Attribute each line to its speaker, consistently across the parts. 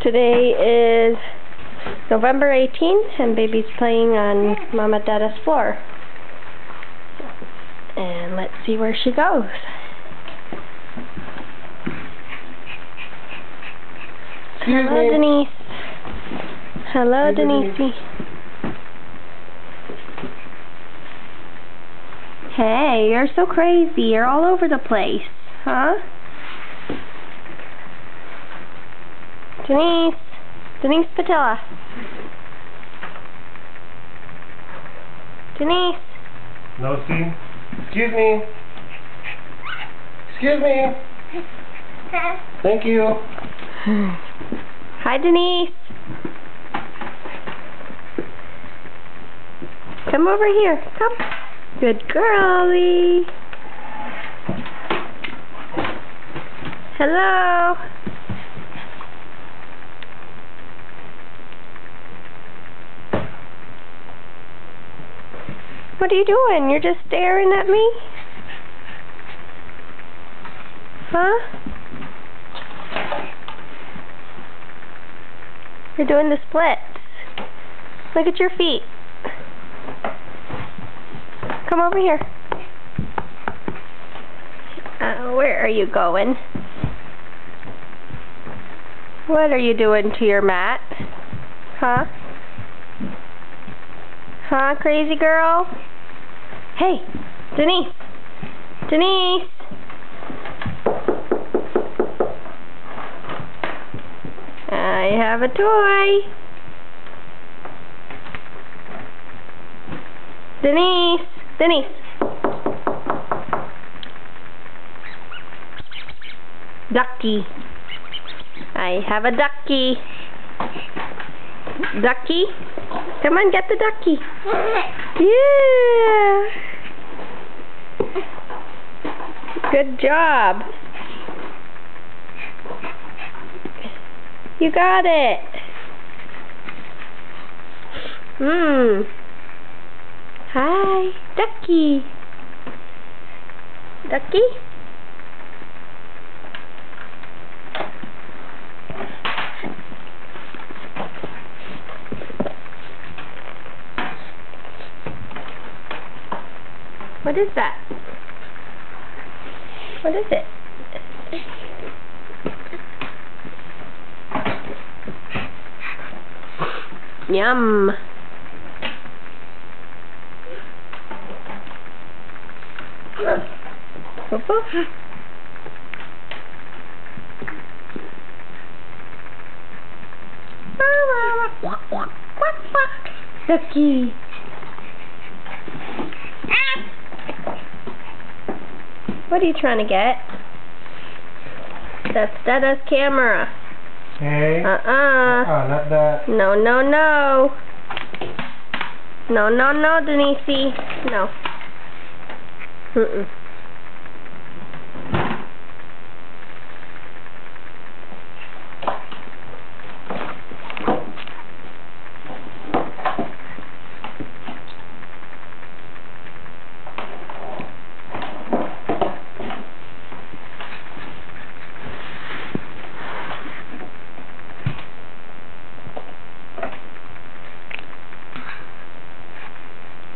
Speaker 1: Today is November 18th and baby's playing on Mama Dada's floor. And let's see where she goes. Hello, Denise. Hello, Denise. Hey, you're so crazy. You're all over the place. Huh? Denise. Denise Patella. Denise.
Speaker 2: No, see? Excuse me. Excuse me. Thank you.
Speaker 1: Hi, Denise. Come over here. Come. Good girlie. Hello. What are you doing? You're just staring at me? Huh? You're doing the splits. Look at your feet. Come over here. Where are you going? What are you doing to your mat? Huh? Huh, crazy girl? Hey, Denise. Denise. I have a toy. Denise. Denise. Ducky. I have a ducky. Ducky? Come on, get the ducky. Yeah. Good job. You got it. Hi, ducky. Ducky? What is that? What is it? Yum. Ducky. What are you trying to get? That's Dada's camera.
Speaker 2: Hey. Not that.
Speaker 1: No, no, no. No, no, no, Denise. No.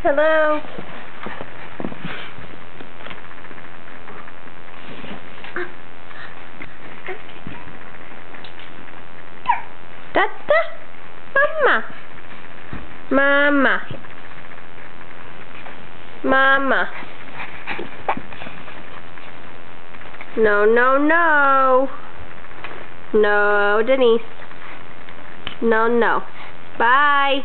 Speaker 1: Hello. Dada. Mama. Mama. Mama. No, no, no. No, Denise. No, no. Bye.